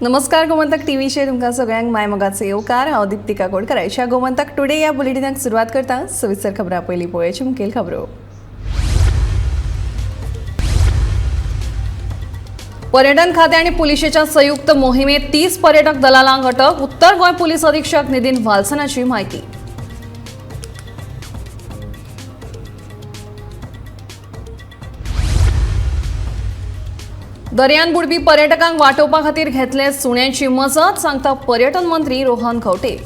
नमस्कार गोमंतक टीव्हीचे तुमकां सगळ्यांक मायमोगाचो येवकार। हांव दीप्तिका कोडकर। आयच्या गोमंतक टुडे ह्या बुलेटिनाक सुरवात करता। सविस्तर खबरां पयलीं पळोवयाच्यो मुखेल खबरो। पर्यटन खाते आनी पुलिशेच्या संयुक्त मोहिमेत 30 पर्यटक दलालांक अटक। उत्तर गोंय पुलीस अधीक्षक नितीन वाल्सनाची माहिती। दर्यान बुडपी पर्यटकांक वाटोवपा खातीर घेतले सुण्याची मजत, सांगता पर्यटन मंत्री रोहन खंवटे।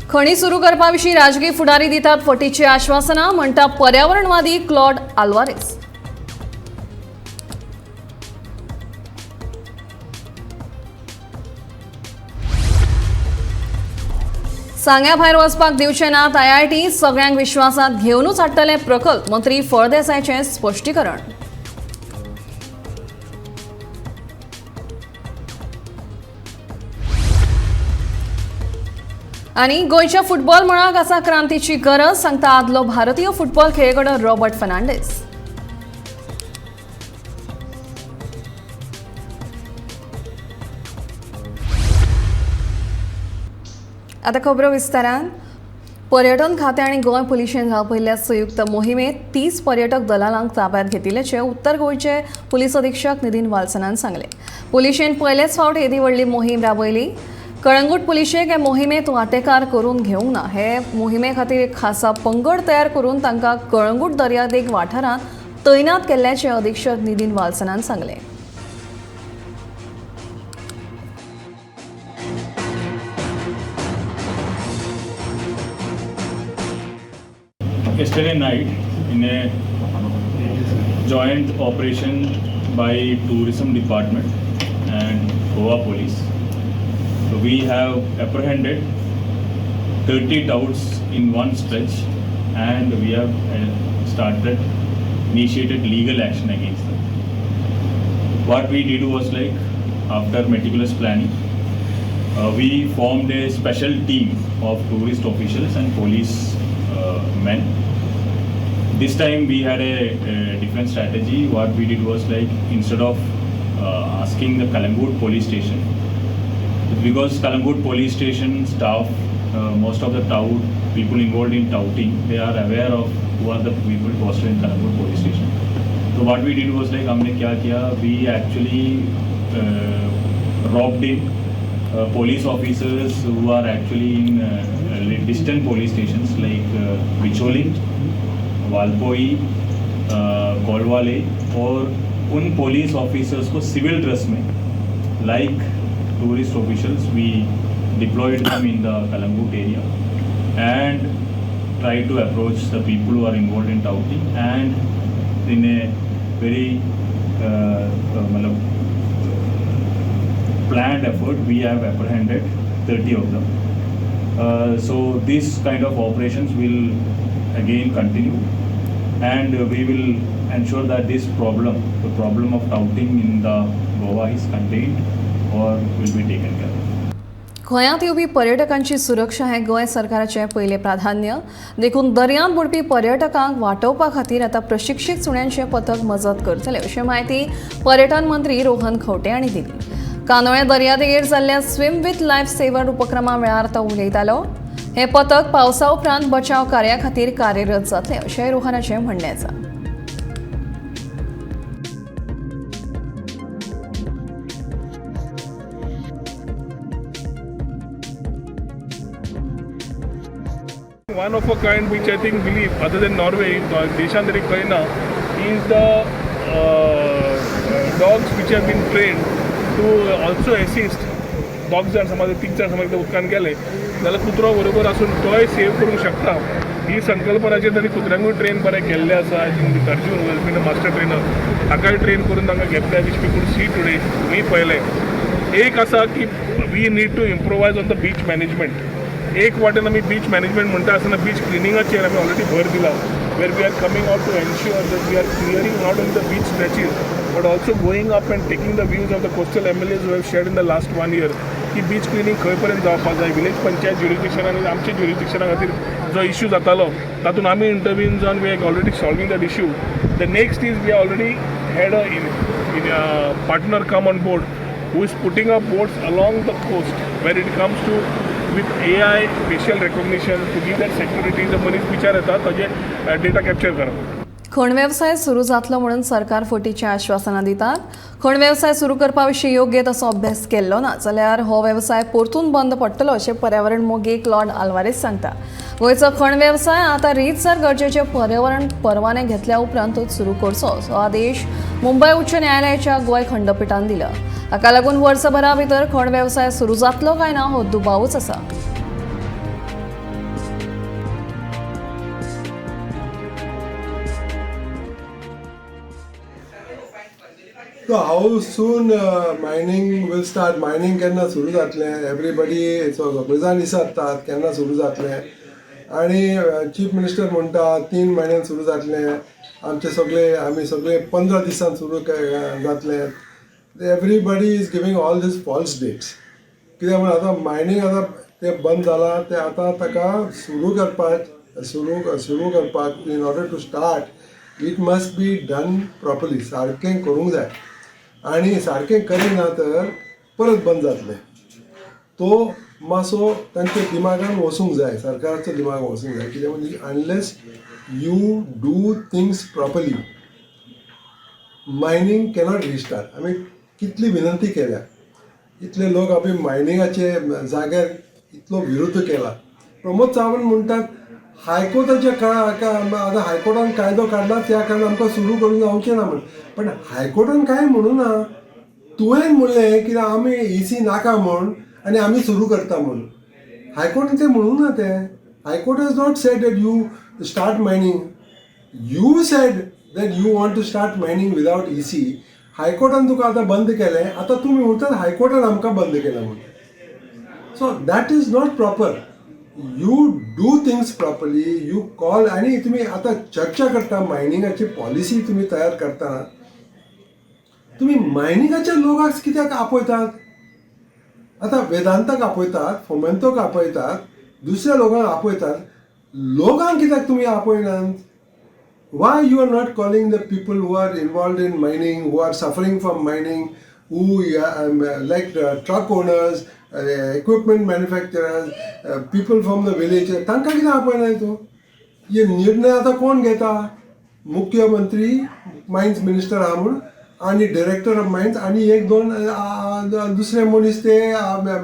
खणी सुरू करपा विशीं राजकी फुडारी दितात फटीची आश्वासनां, म्हणटा पर्यावरणवादी क्लॉड आल्वारेस। सांग्या भायर वचपाक दिवचे नात IIT, सगळ्यांक विश्वासात घेवनूच हाडटले प्रकल्प, मंत्री फळदेसायचे स्पश्टीकरण। आनी गोंयच्या फुटबॉल मळाक आसा क्रांतीची गरज, सांगता आदलो भारतीय फुटबॉल खेळगडो रॉबर्ट फर्नांडीस। आता खबरो विस्तारान। पर्यटन खाते आनी गोंय पुलिशेन आपयल्ल्या संयुक्त मोहिमेत 30 पर्यटक दलालांक ताब्यात घेतिल्ल्याचे उत्तर गोंयचे पुलीस अधीक्षक नितीन वाल्सनान सांगले। पुलिशेन पयलेच फावट येदी व्हडली मोहीम राबयली। कळंगूट पुलिशेक हे मोहिमेत वांटेकार करून घेवंक ना। हे मोहिमे खातीर एक खासा पंगड तयार करून तांकां कळंगूट दर्यादेग वाठारांत तैनात केल्ल्याचे अधीक्षक नितीन वाल्सनान सांगले। Yesterday night, in a joint operation by Tourism Department and Goa Police, so we have apprehended 30 touts in one stretch, and we have initiated legal action against them. What we did was, like, after meticulous planning, we formed a special team of tourist officials and police men. This time we had a different strategy. What we did was, like, instead of asking the Kalangut police station, because Kalangut police station staff, most of the people involved in touting, they are aware of who are the people posted in Kalangut police station. So what we did was, like, हमने क्या KIA, we actually robbed in police officers who are actually in distant police stations like Bicholi, Valpoi, Colvale, और उन police officers को civil dress में, like tourist officials, we deployed them in the Calangute area and try to approach the people who are involved in touting, and in a very मतलब planned effort we have apprehended 30 of them. So this kind of operations will again continue, and we will ensure that the problem of touting in the Goa is contained or will be taken care of. गोंयांत येवपी पर्यटकांची सुरक्षा हे गोंय सरकाराचे पयले प्राधान्य। देखून दर्यांत बुडपी पर्यटकांक वाटोवपा खातीर आतां प्रशिक्षीत सुण्यांचे पथक मजत करतले, अशी माहिती पर्यटन मंत्री रोहन खंवटे हांणी दिली। कानोळे दर्यादेगेर जाल्ल्या स्विम विथ लायफ सेवर उपक्रमा वेळार तो उलयतालो। हे पथक पावसा उपरांत बचाव कार्या खातीर कार्यरत जातले, अशेंय रोहनाचें म्हणणें आसा। One of a kind which I think believe, other than Norway, देशांत तरी खंय ना, is the dogs which have been trained to also assist. dogs जर समज 3 जाण समज उदकान गेले जाल्यार कुत्रो बरोबर आसून तोय सेव करूंक शकता। ही संकल्पनाचेर तांणी कुत्र्यांकूय ट्रेन बरें केल्लें आसा। I think Arjun will been master trainer, हाकाय ट्रेन करून तांकां घेतल्या, वीच पीपल सी टुडे, मी पळयलें। एक आसा की we need to improvise on the beach management. एक वाटेन आमी बीच मॅनेजमेंट म्हणटा आसतना बीच क्लिनिंगाचेर आमी ऑलरेडी भर दिला, where we are coming out to ensure that we are clearing not only the beach stretches but also going up and taking the views of the coastal MLAs who have shared in the last 1 year. की beach cleaning खंय पर्यंत जावपाक जाय. Village panchayat jurisdiction आनी आमच्या ज्युरिडिक्शना खातीर जो issue जातालो तातूंत आमी इंटरव्यून जावन we are already solving that issue. The next is we already had a partner come on board who is putting up boards along the coast where it comes to with AI facial recognition to give that security. The मनीस विचार येता ताजे data capture करप. खण वेवसाय सुरू जातलो म्हणून सरकार फटीचें आश्वासनां दितात. खण वेवसाय सुरू करपा विशीं योग्य तसो अभ्यास केल्लो ना जाल्यार हो वेवसाय परतून बंद पडटलो अशें पर्यावरण मोगीक लॉर्ड आल्वारेस सांगता. गोंयचो खण वेवसाय आतां रीतसर गरजेचे पर्यावरण परवाने घेतल्या उपरांतूच सुरू करचो असो आदेश मुंबय उच्च न्यायालयाच्या गोंय खंडपीठान दिला. हाका लागून वर्सभरा भितर खण वेवसाय सुरू जातलो काय ना हो दुबावूच आसा. So how soon mining will start? Mining केन्ना सुरू जातलें? एवरीबडी सगळें विचारतात केन्ना सुरू जातलें आनी चीफ मिनिस्टर म्हणटा 3 म्हयन्यान सुरू जातलें. आमी सगळे 15 दिसान सुरू जातलें. Everybody is giving all these false dates. कित्याक म्हण आतां मायनींग आतां तें बंद जालां तें आतां ताका सुरू करपाक in order to start it must be done properly. सारकें करूंक जाय आनी सारकें करिना तर परत बंद जातलें. तो मातसो तांच्या दिमागान वचूंक जाय, सरकाराचो दिमाग वचूंक जाय. कित्याक म्हणजे unless you do things properly mining cannot restart. आमी कितली विनंती केल्या, इतले लोक आमी मायनिंगाचे जाग्यार इतलो विरोध केला. प्रमोद सावंत म्हणटात हायकोर्टाच्या आतां हायकोर्टान कायदो काडला त्या कारण आमकां सुरू करूंक जावचें ना म्हण. पण हायकोर्टान कांय म्हणूं ना. तुवें म्हणलें कित्याक आमी इसी नाका म्हण आनी आमी सुरू करता म्हण. हायकोर्टान तें म्हणूं ना. तें high court has not said that you start mining. You said that you want to start mining without EC. हायकोर्टान तुका आतां बंद केलें, आतां तुमी म्हणटात हायकोर्टान आमकां बंद केलें म्हण. So that is not proper. You do things properly. You call आनी तुमी आतां चर्चा करता मायनिंगाची पॉलिसी तुमी तयार करतना तुमी मायनिंगाच्या लोकांक कित्याक आपयतात? आतां वेदांताक आपयतात, फोमेंतोक आपयतात, दुसऱ्या लोकांक आपयतात. लोकांक कित्याक तुमी आपयनात? Why you are not calling the people who are involved in mining, who are suffering from mining, who like truck owners, equipment manufacturers, people from the village? तांकां कित्याक आपयनाय तूं? हे निर्णय आतां कोण घेता? मुख्यमंत्री, मायन्स मिनिस्टर आहा म्हूण आनी डायरेक्टर ऑफ मायन्स आनी 1-2 दुसरे मनीस ते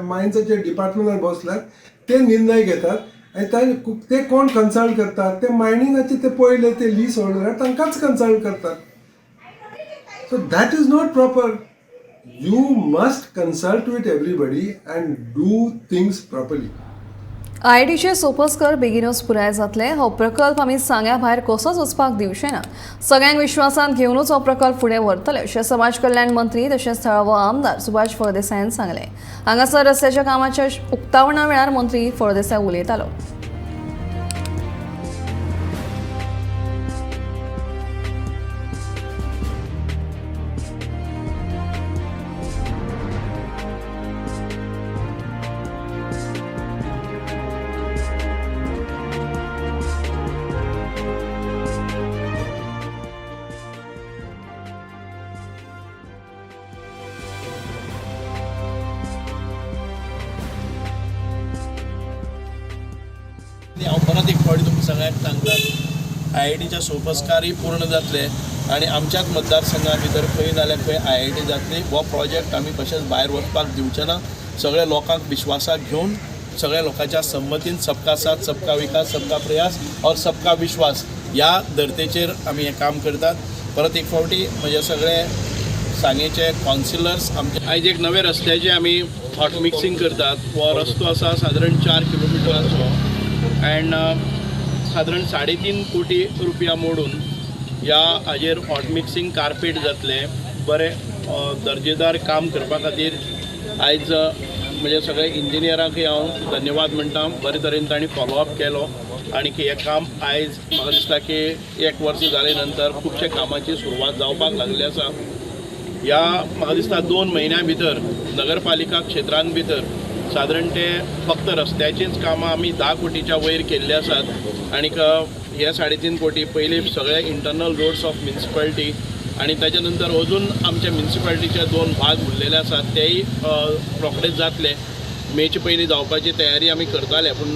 मायन्साचे डिपार्टमेंटान बसल्यात. ते निर्णय घेतात आनी ते कोण कन्सल्ट करतात? ते मायनिंगाचे ते पयले ते लीज होल्डर तांकांच कन्सल्ट करतात. So that is not proper. You must consult with everybody and do things properly. IITचे सोपस्कर बेगीनच पुराय जातले. हो प्रकल्प आमी सांग्या भायर कसोच वचपाक दिवचे ना. सगळ्यांक विश्वासांत घेवनूच हो प्रकल्प फुडें व्हरतले अशें समाज कल्याण मंत्री तशेंच थळावो आमदार सुभाष फळदेसायान सांगलें. हांगासर रस्त्याच्या कामाच्या उक्तावणा वेळार मंत्री फळदेसाय उलयतालो. हांव परत एक फावटी तुमकां सगळ्यांक सांगता IITच्या सोपस्कारय पूर्ण जातले आनी आमच्याच मतदारसंघा भितर खंय जाल्यार खंय IIT जातली. हो प्रोजेक्ट आमी कशेंच भायर वचपाक दिवचे ना. सगळ्या लोकांक विश्वासाक घेवन सगळ्या लोकांच्या संमतीन सबका साथ सबका विकास सबका प्रयास और सबका विश्वास ह्या धर्तेचेर आमी हें काम करतात. परत एक फावटी म्हजे सगळे सांगेचे कावन्सिलर्स आमचे आयज एक नवे रस्त्याचे आमी हॉट मिक्सिंग करतात. हो रस्तो आसा सादारण 4 किलोमिटराचो अँड सादारण 3.5 कोटी रुपया मोडून ह्या हाजेर हॉट मिक्सिंग कार्पेट जातले. बरें दर्जेदार काम करपा खातीर आयज म्हणजे सगळे इंजिनियरांकय हांव धन्यवाद म्हणटा. बरे तरेन तांणी फॉलोअप केलो आनी हें काम आयज म्हाका दिसता की 1 वर्स जाले नंतर खुबशे कामाची सुरवात जावपाक लागली आसा. ह्या म्हाका दिसता 2 म्हयन्यां भितर नगरपालिका क्षेत्रांत भितर सादारण ते फक्त रस्त्याचीच कामां आमी 10 कोटीच्या वयर केल्ली आसात आनीक हे 3.5 कोटी पयलीं सगळे इंटरनल रोड्स ऑफ म्युनिसिपालिटी आणि त्याच्या नंतर अजून आमच्या म्युनिसिपालिटीचे 2 भाग उरलेले आसात तेही रोखडेच जातले. मेचे पयलीं जावपाची तयारी आमी करताले पूण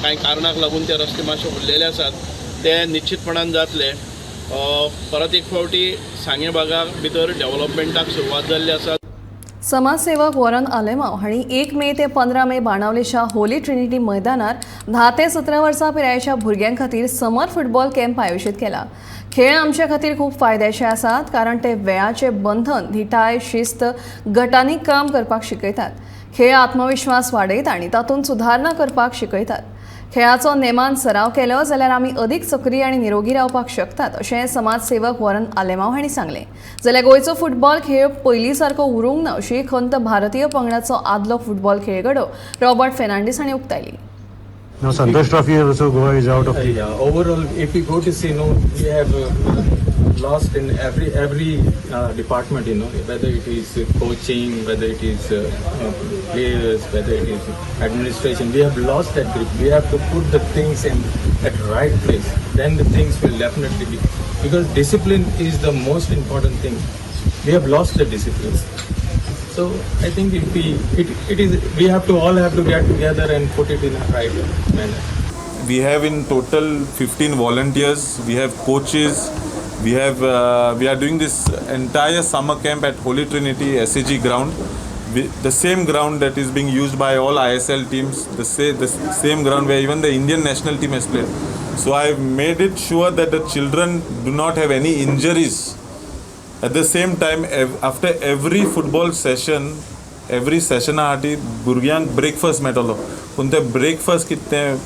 कांय कारणाक लागून ते रस्ते मातशे उरलेले आसात ते निश्चितपणान जातले. परत एक फावटी सांगे भागा भितर डेव्हलपमेंटाक सुरवात जाल्ली आसा. समाजसेवक वॉरन आलेमाव हांणी 1 मे ते 15 मे बाणावलेच्या होली ट्रिनिटी मैदानार 10 ते 17 वर्सां पिरायेच्या भुरग्यां खातीर समर फुटबॉल कॅम्प आयोजीत केला. खेळ आमचे खातीर खूप फायद्याचे आसात कारण ते वेळाचे बंधन, धिटाय, शिस्त, गटांनी काम करपाक शिकयतात. खेळ आत्मविश्वास वाडयता आनी तातूंत सुधारणा करपाक शिकयतात. खेळाचो नेमान सराव केलो जाल्यार आमी अदीक सक्रीय आनी निरोगी रावपाक शकतात अशें समाजसेवक वॉरन आलेमाव हांणी सांगलें. जाल्यार गोंयचो फुटबॉल खेळ पयलीं सारको उरूंक ना अशी खंत भारतीय पंगडाचो आदलो फुटबॉल खेळगडो रॉबर्ट फेर्नांडीस हांणी उक्तायली. Now Santosh Trophy also Goa is out of it. Yeah, overall, if we go to see, we have lost in every department, whether it is coaching, whether it is players, whether it is administration. We have lost that grip. We have to put the things in at right place. Then the things will definitely be, because discipline is the most important thing. We have lost the discipline. So I think we have to get together and put it in a right manner. We have in total 15 volunteers. We have coaches. We are doing this entire summer camp at Holy Trinity SAG ground, the same ground that is being used by all ISL teams. The same ground where even the Indian national team has played. So I have made it sure that the children do not have any injuries. At the same time, after every football session, every session आहाटी भुरग्यांक breakfast मेळटलो. पूण ते breakfast कितें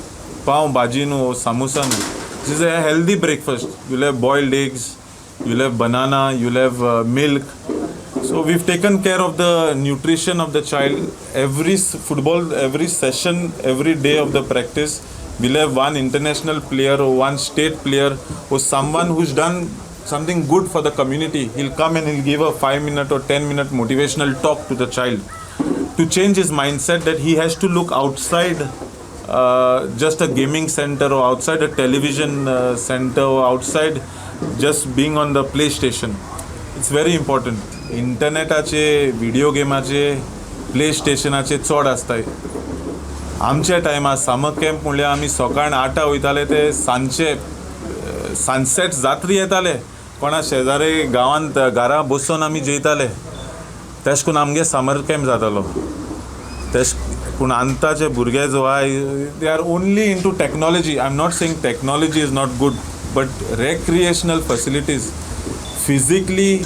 पाव भाजी न्हू, सामोसा न्हू. This is a healthy breakfast. You'll have boiled eggs, you'll have banana, you'll have milk. So we've taken care of the nutrition of the child. Every session, every day of the practice, we'll have one international player or one state player or someone who's done something good for the community. He'll come and he'll give a 5-minute or 10-minute motivational talk to the child to change his mindset that he has to look outside just a gaming center or outside a television center or outside just being on the PlayStation. It's very important. इंटरनेटाचे, video गेमाचे, प्ले स्टेशनाचे चड आसताय. आमच्या टायमार समर camp म्हणल्यार आमी सकाळ 8 वयताले ते सांजचे सनसेट जात्री येताले. कोणा शेजारी गांवांत घरा बसून आमी जेयताले. तेश करून आमगे समर कॅम्प जातालो. तेश पूण आतांचे भुरगे जो आहाय they are only in to technology. I am not saying technology is not good, but recreational facilities, physically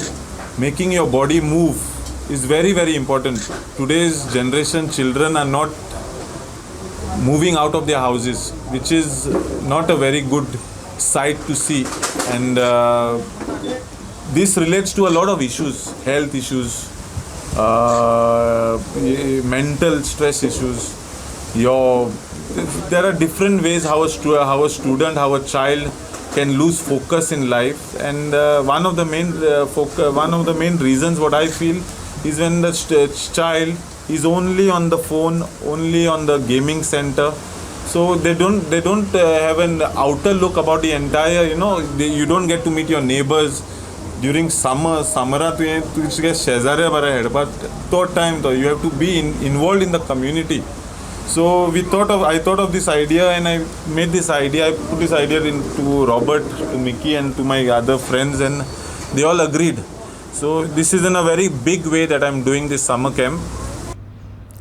making your body move is very, very important. Today's generation children are not moving out of their houses, which is not a very good sight to see. And this relates to a lot of issues, health issues, mental stress issues. There are different ways how a student, how a child can lose focus in life, and one of the main reasons what I feel is when the child is only on the phone, only on the gaming center. So they don't have an outer look about the entire, you don't get to meet your neighbors during summerat तुझे शेजाऱ्या बरे हेडपाक तो time तो you have to be involved in the community. So I thought of this idea, and I made this idea. I put this idea into Robert, to Mickey, and to my other friends, and they all agreed. So this is in a very big way that I'm doing this summer camp.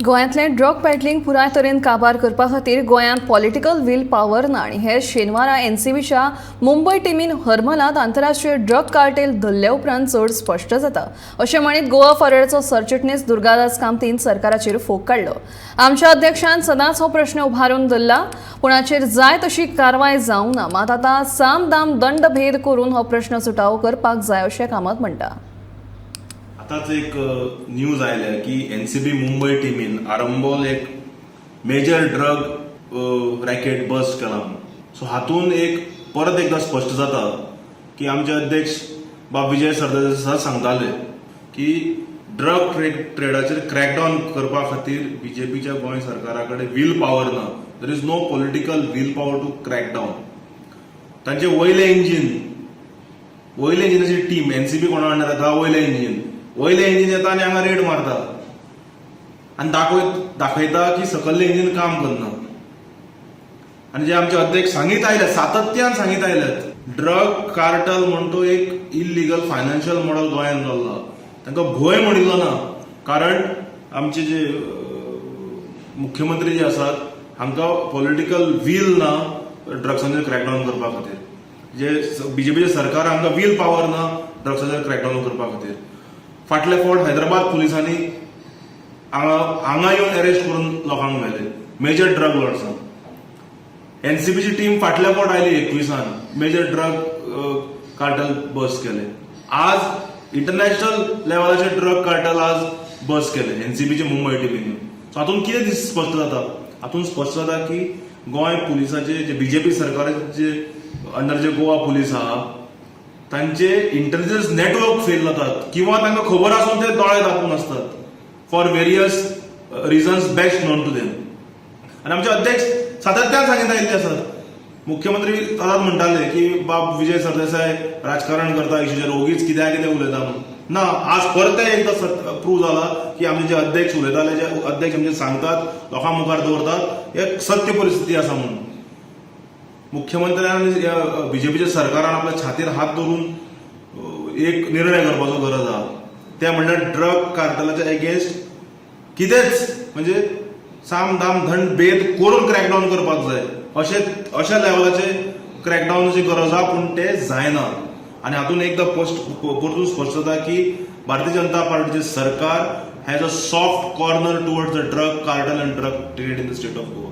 गोंयांतलें drug peddling पुराय तरेन काबार करपा खातीर गोंयांत political will power ना आनी हेर शेनवारा एनसीबीच्या मुंबय टिमीन हरमलांत आंतरराष्ट्रीय ड्रग कार्टेल धरले उपरांत चड स्पश्ट जाता अशें म्हणीत गोवा फॉरवर्डचो सरचिटणीस दुर्गादास कामतीन सरकाराचेर फोग काडलो. आमच्या अध्यक्षान सदांच हो प्रश्न उभारून दवरला, पूण हाचेर जाय तशी कारवाय जावंक ना. मात आतां साम दाम दंड भेद करून हो प्रश्न सुटावो करपाक जाय अशें कामत म्हणटा. आताच एक न्यूज आयल्या की एनसीबी मुंबई टीमीन आरंबोल एक मेजर ड्रग रॅकेट बस्ट केला. सो हातून एक परत एकदा स्पश्ट जाता की आमचे अध्यक्ष बाब विजय सरदेसाय सांगताले की ड्रग ट्रेडाचेर क्रॅकडाऊन करपा खातीर बीजेपीच्या गोंय सरकारा कडेन वील पॉवर ना. There is no political will power to crack down. तांचे वयले इंजिनाची टीम एनसीबी कोणा वांगडा येता, वयले इंजिन येता आनी हांगा रेड मारता आनी दाखयता की सकल्ले इंजिन काम करना. आनी जे आमचे अध्यक्ष सांगीत आयले, सातत्यान सांगीत आयल्यात, ड्रग कार्टल म्हणून तो एक इलिगल फायनान्शियल मॉडल गोंयांत जाल्लो. तांकां भंय म्हणिल्लो ना, कारण आमचे जे मुख्यमंत्री जे आसात हांकां पॉलिटिकल वील ना ड्रग्सांचेर क्रॅकडाऊन करपा खातीर. जे बीजेपीचे सरकार हांकां वील पॉवर ना ड्रग्साचेर क्रॅकडाऊन करपा खातीर. फाटले फावट हैदराबाद पुलिसांनी हांगा येवन अरेस्ट करून लोकांक मेले, मेजर ड्रग लॉर्ड्सांक. एनसीबीची टीम फाटल्या फावट आयली 21 मेजर ड्रग कार्टल बस्ट केले. आज इंटरनॅशनल लेवलाचे ड्रग कार्टल आज बस्ट केले एनसीबीचे मुंबय टीमीन. सो हातून कितें स्पश्ट जाता? हातून स्पश्ट जाता की गोंय पुलिसाचे जे बीजेपी सरकाराचे अंडर जे गोवा पुलीस आहा तांचे इंटेलिजन्स नेटवर्क फेल जातात किंवा तांकां खबर आसून ते दोळे दाखवून आसतात for various reasons best known to them. आनी आमचे अध्यक्ष सातत्यान सांगीत आयिल्ले आसात. मुख्यमंत्री सदांच म्हणटाले की बाब विजय सरदेसाय राजकारण करता इशूचेर, ओगीच कित्याक उलयता म्हणून. ना, आज परते एकदा प्रूव जाला की आमचे जे अध्यक्ष उलयताले, जे अध्यक्ष आमचे सांगतात, लोकां मुखार दवरतात, एक सत्य परिस्थिती आसा म्हणून. मुख्यमंत्र्यान बीजेपीच्या सरकारान आपल्या छातीर हात धरून एक निर्णय करपाचो गरज आहा. ते म्हणल्यार ड्रग कार्टलाच्या एगेन्स्ट कितेंच म्हणजे साम दाम धंड भेद करून क्रॅकडाऊन करपाक जाय. अशा लेवलाचे क्रॅकडाऊनाची गरज आहा, पूण ते जायना. आनी हातून एकदा परतून स्पश्ट जाता की भारतीय जनता पार्टीचे सरकार has a soft corner towards the drug cartel and drug trade in the state of Goa.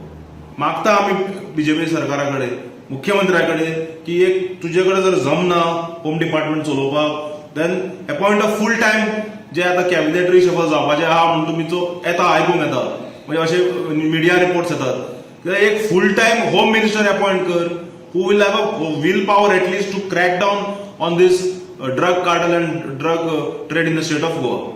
मागता आमी बीजेपी सरकारा कडेन, मुख्यमंत्र्या कडेन की एक तुजे कडेन जर जमना होम डिपार्टमेंट चलोवपाक, then appoint a full time जे आतां कॅबिनेट रिशफल जावपाचें आहा म्हणून तुमीचो येता, आयकूंक येता, म्हणजे अशे मिडिया रिपोर्ट्स येतात. एक full time home minister appoint कर who will have a will power at least to crack down on this drug cartel and drug trade in the state of Goa.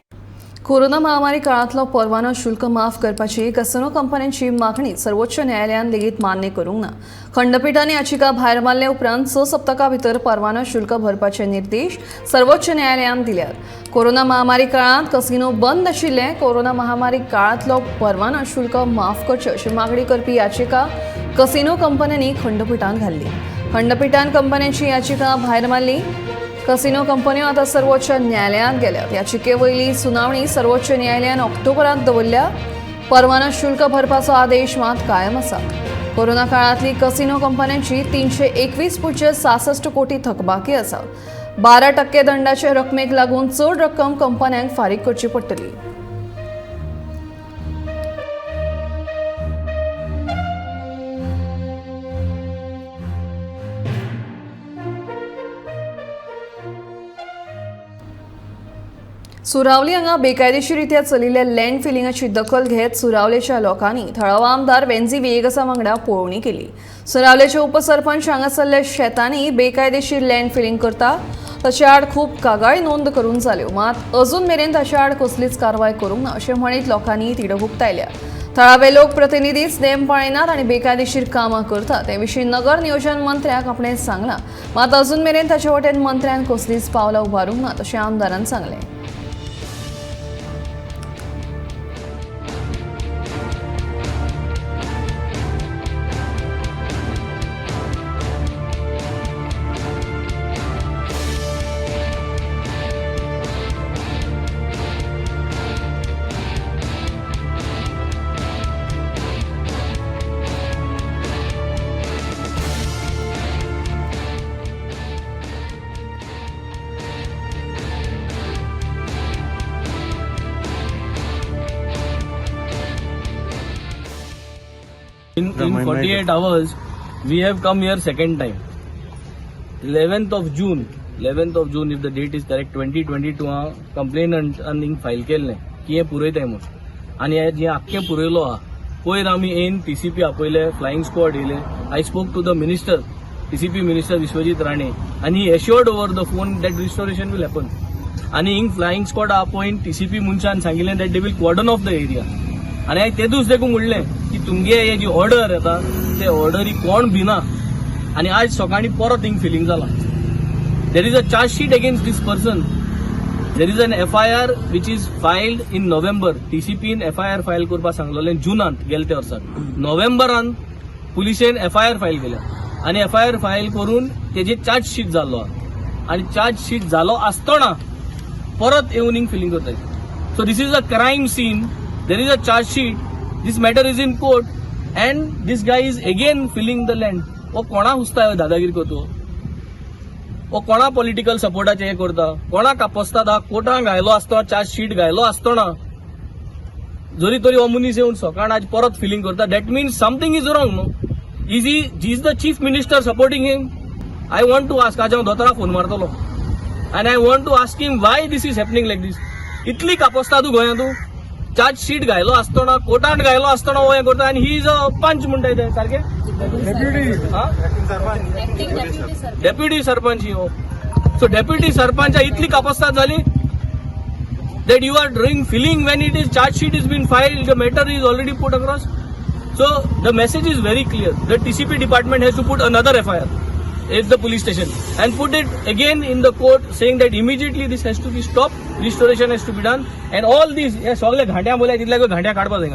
Corona महामारी काळातलो परवानो शुल्क माफ करपाची कॅसिनो कंपन्यांची मागणी सर्वोच्च न्यायालयान लेगीत मान्य करूंक ना. खंडपीठान याचिका भायर मारले उपरांत 6 सप्तकां भितर परवानो शुल्क भरपाचे निर्देश सर्वोच्च न्यायालयान दिल्यात. कोरोना महामारी काळात कसिनो बंद आशिल्ले. कोरोना महामारी काळातलो परवानो शुल्क माफ करचे अशी मागणी करपी याचिका कसिनो कंपन्यांनी खंडपीठान घाल्ली. खंडपीठान कंपन्यांची याचिका भायर मारली. कसिनो कंपन्यो आतां सर्वोच्च न्यायालयात गेल्यात. याचिके वयली सुनावणी सर्वोच्च न्यायालयान ऑक्टोबरांत दवरल्या. परवानो शुल्क भरपाचो आदेश मात कायम आसा. कोरोना काळातली कसिनो कंपन्यांची 321.66 कोटी थकबाकी आसा. 12% दंडाचे रकमेक लागून चड रक्कम कंपन्यांक फारीक करची पडटली. सुरावली हांगा बेकायदेशीररित्या चलिल्ल्या लँड फिलिंगाची दखल घेत सुरावलेच्या लोकांनी थळावा आमदार वेंझी वेगसा वांगडा पळोवणी केली. सुरावलेचे उपसरपंच हांगासरल्या शेतांनी बेकायदेशीर लँड फिलिंग करता ताचे आड खूब कागाळी नोंद करून जाल्यो, मात अजून मेरेन ताचे आड कसलीच कारवाय करूंक ना अशें म्हणीत लोकांनी तिडक उक्तायल्या. थळावे लोकप्रतिनिधीच नेम पाळयनात आनी बेकायदेशीर कामां करतात हे विशीं नगर नियोजन मंत्र्याक आपणें सांगलां, मात अजून मेरेन ताचे वटेन मंत्र्यान कसलीच पावलां उबारूंक नात अशें आमदारान सांगलें. In 48 hours, we have come here second time. 11th of June, if the date is correct, 2022 complainant and file केल्लें की हे पुरयताय म्हणून आनी हे जे आख्खें पुरयलो आहा पयर आमी येवन TCP आपयले, फ्लाइंग स्क्वॉड येयले. I spoke to the minister, TCP minister Vishwajit Rane, and he assured over the phone that restoration will happen. आनी हिंग फ्लायिंग स्क्वॉड अपॉइंट TCP मुनशान सांगिल्लें that they will cordon off the area आनी हांवें तेदूच देखून म्हणलें की तुमगे हे जी ऑर्डर येता ते ऑर्डरी कोण भिना आनी आज सकाळी परत हिंग फिलिंग जाला. There is a charge sheet against this person. There is an FIR which is filed in November. TCPन FIR फायल करपाक सांगलेलें जुनांत गेले त्या वर्साक. नोव्हेंबरान पुलिशेन FIR फायल केल्या आनी FIR फायल करून तेजेर चार्ज शीट जाल्लो आनी चार्ज शीट जालो आसतना परत येवन हिंग फिलिंग करताय. So this is a crime scene. There is a charge sheet. This matter is in court and this guy is again filling the land. वो कोणा हुसता दादागिरी करतो. वो कोणा पॉलिटिकल सपोर्टाचे हे करता. कोणा कापसता दा कोर्टान घायलो आसतना चार्ज शीट घायलो आसतना जरी तरी हो मनीस येवन सकाळ आज परत फिलिंग करता. That means something is wrong. No is the chief minister supporting him. I want to ask. आज हांव दोतोराक फोन मारतलो आनी I want to ask him why this is happening like this. इतली कापसता तूं गोंयांत. तूं चार्ज शीट घायलो आसतना कोर्टांत घायलो आसतना हो हें करता आनी ही इज अ पंच म्हणटा ते सारकें. डेप्युटी सरपंच हो. सो डेप्युटी सरपंच इतली कापसता जाली that you are doing filling when it is charge sheet is been filed, the matter is already put across. So the message is very clear. The TCP department has to put another FIR at the police station and put it again in the court saying that immediately this has to be stopped, restoration has to be done, and all these सगळे घांट्या बोल्या तितल्या घांट्या काडपा जाय.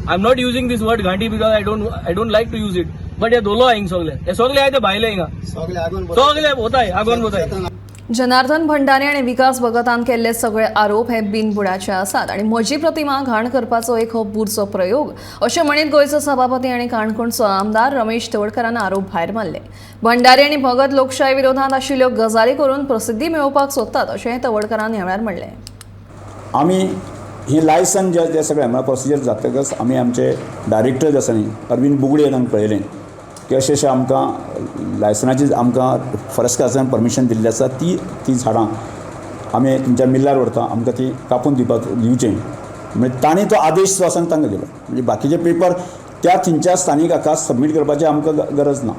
I am not using this word घांटी because I don't like to use it, but हे दोलो हांग सगळे हे सगळे आहे ते भायले हिंगा सगळे होताय आगोन होताय. जनार्दन भंडारी आणि विकास भगतान केल्ले सगळे आरोप हे बिनबुडाचे आसात आणि म्हजी प्रतिमा घाण करपाचो एक हो बुरचो प्रयोग अशें म्हणीत गोंयचो सभापती आनी काणकोणचो आमदार रमेश तवडकरान आरोप भायर मारले. भंडारी आनी भगत लोकशाये विरोधात आशिल्ल्यो गजाली करून प्रसिद्धी मेळोवपाक सोदतात अशें तवडकरान ह्या वेळार म्हणलें. आमी ही लायसन जे सगळें म्हळ्यार प्रोसिजर जातकच आमी आमचे डायरेक्टर जे आसा न्ही अरविंद बुगडे हांकां कळयलें की अशें आमकां लायसनाची आमकां फॉरेस्टासान परमिशन दिल्ली आसा ती झाडां आमी तुमच्या मिल्लार व्हरता आमकां ती कापून दिवचें. म्हणजे तांणी तो आदेश जो आसा तांकां दिलो. म्हणजे बाकीचे पेपर त्या थंयच्या स्थानीक हाका सबमीट करपाची आमकां गरज ना.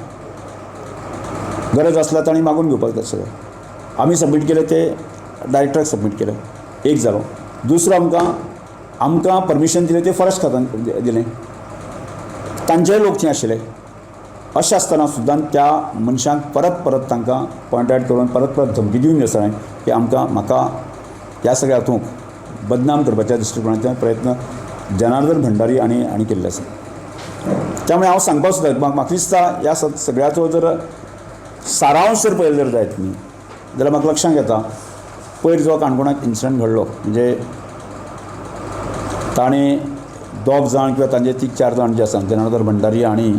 गरज आसल्यार तांणी मागून घेवपाक जाय सगळें. आमी सबमीट केले ते डायरेक्टराक सबमीट केले. एक जालो. दुसरो आमकां परमिशन दिलें ते फॉरेस्ट खात्यान दिलें. तांचेय लोक थंय आशिल्ले. अशें आसतना सुद्दां त्या मनशांक परत तांकां पॉयंट आउट करून परत धमकी दिवन आसा की म्हाका ह्या सगळ्या हातूंक बदनाम करपाच्या दृश्टिकोनांतल्यान प्रयत्न जनार्दन भंडारी आनी केल्ले आसा. त्यामुळे हांव सांगपाक सुद्दां म्हाका दिसता ह्या सगळ्याचो जर सारांश जर पळयलो जायत न्ही जाल्यार म्हाका लक्षांत येता पयर जो काणकोणाक इन्सिडंट घडलो म्हणजे ताणें 2 जाण किंवा तांचे 3-4 जाण जे आसात जनार्दन भंडारी आनी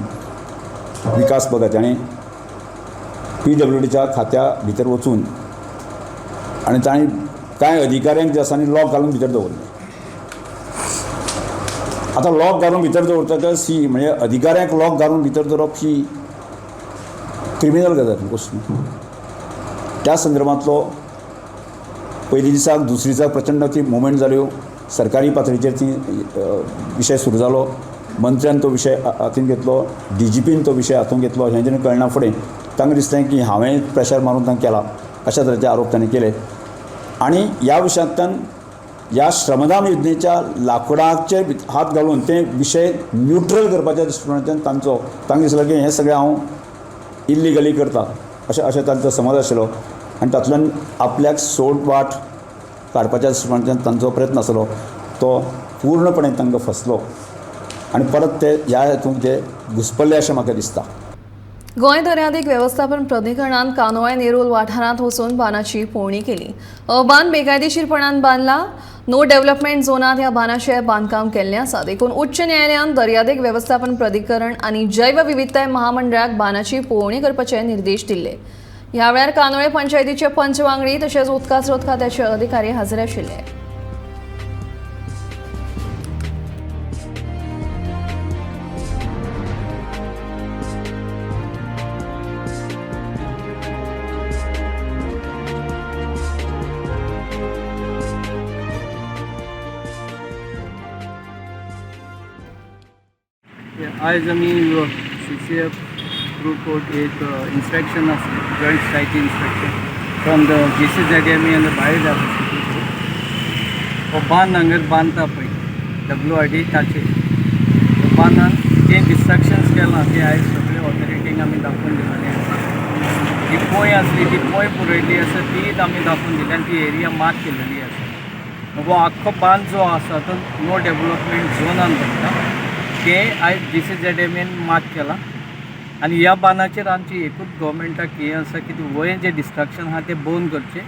विकास भगत हांणी PWDच्या खात्या भितर वचून आनी तांणी कांय अधिकाऱ्यांक जे आसा लॉक घालून भितर दवरले. आतां लॉक घालून भितर दवरतकच ही म्हणजे अधिकाऱ्यांक लॉक घालून भितर दवरप ही क्रिमिनल गजाल गोश्ट. त्या संदर्भांतलो पयली दिसाक दुसरे दिसाक प्रचंड ती मुवमेंट जाल्यो. सरकारी पातळीचेर ती विशय सुरू जालो. मंत्र्यान तो विशय हातीन घेतलो. DGPन तो विशय हातूंत घेतलो. हें जेन्ना कळना फुडें तांकां दिसलें की हांवें प्रेशर मारून तांकां केला अशा तरेचे आरोप ताणें केले. आनी ह्या विशयांतल्यान ह्या श्रमदान योजनेच्या लांकडाचे हात घालून ते विशय न्यूट्रल करपाच्या दृश्टिकोनांतल्यान तांकां दिसलें की हें सगळें हांव इल्लिगली करता अशें तांचो समज आशिल्लो. आनी तातूंतल्यान आपल्याक सोडवाट काडपाच्या दृश्टिकोनांतल्यान तांचो प्रयत्न आसलो तो पूर्णपणे तांकां फसलो आनी परत ते ह्या हातूंत ते घुसपल्ले अशें म्हाका दिसता. गोंय दर्यादेग वेवस्थापन प्राधिकरणान कानोय नेरूल वाठारांत वचून बांदाची पळोवणी केली. बांद बेकायदेशीरपणान बांदला. नो डेव्हलपमेंट झोनांत ह्या बांदाचें बांदकाम केल्लें आसा. देखून उच्च न्यायालयान दर्यादेग वेवस्थापन प्राधिकरण आनी जैव विविधताय महामंडळाक बांदाची पळोवणी करपाचे निर्देश दिल्ले. ह्या वेळार कानोळे पंचायतीचे पंच वांगडी तशेंच उदका स्रोत खात्याचे अधिकारी हाजीर आशिल्ले. आज आमी CCF थ्रू कोर्ट एक इन्स्पेक्शन आसलें joint strike inspection from the GCZME and the biodiversity group. हो बांद हांगर बांदता पळय WRD ताचे बांदान जे डिस्ट्रक्शन्स केलां ते आयज सगळे ऑथॉरिटींक आमी दाखोवन दिलेले आसा. जी पोंय आसली ती पोंय पुरयल्ली आसा तीच आमी दाखोवन दिली आनी ती एरिया मार्क केलेली आसा. हो आख्खो बांद जो आसा तो नो डेव्हलपमेंट झोनान पडटा ते आयज GCZMEन मार्क केला आनी ह्या बांदाचेर आमची एकूच गव्हर्मेंटाक हें आसा की वयर जे डिस्ट्रक्शन आहा ते बंद करचें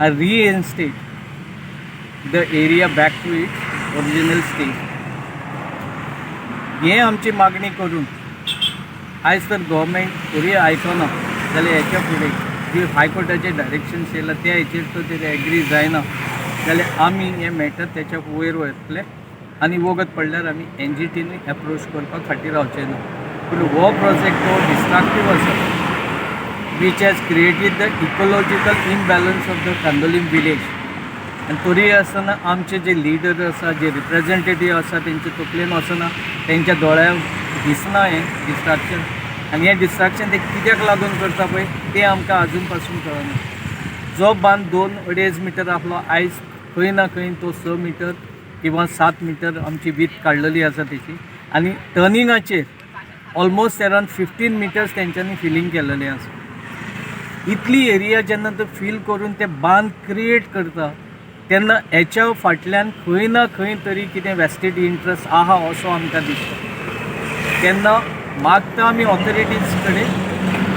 आनी reinstate the area back to its original stage. हें आमची मागणी करून आयज तर गव्हर्मेंट तरी आयकना जाल्यार हेच्या फुडें जी हायकोर्टाचे डायरेक्शन्स येयला त्या हेचेर तो तेजे एग्री जायना जाल्यार आमी हें मॅटर तेच्या वयर वतले आनी वगत पडल्यार आमी NGTनी एप्रोच करपाक फाटीं रावचें ना. पूण हो प्रोजेक्ट तो डिस्ट्रक्टीव आसा which has created the ecological imbalance of the Candolim village. आनी तरी आसतना आमचे जे लिडर आसा जे रिप्रेझेंटेटीव आसा तेंचे तकलेन वचना तेंच्या दोळ्यांक दिसना हें डिस्ट्रक्शन आनी हें डिस्ट्रक्शन ते कित्याक लागून करता पळय तें आमकां आजून पासून कळना. जो बांद 2-2.5 मिटर आसलो आयज खंय ना खंय तो 6 मिटर किंवा 7 मिटर आमची वीथ काडलेली आसा तेची आनी टर्निंगाचेर ऑलमोस्ट अरावंड 15 मिटर्स तेंच्यांनी फिलिंग केलेलें आसा. इतली एरिया जेन्ना तो फील करून ते बांद क्रिएट करता तेन्ना हेच्या फाटल्यान खंय ना खंय तरी कितें वेस्टेड इंट्रस्ट आहा असो आमकां दिसता. तेन्ना मागता आमी ऑथॉरिटीज कडेन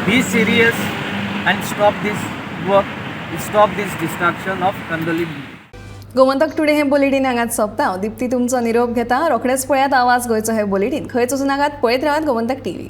be serious and stop these work, stop these destruction of Candolim. Gomantak today हे बुलेटिन हांगाच सोंपता. हांव दिप्ती तुमचो निरोप घेता. रोखडेच पळयात आवाज गोंयचो हे बुलेटिन. खंयच वचूं नाकात, पळयत रावात गोमंतक TV.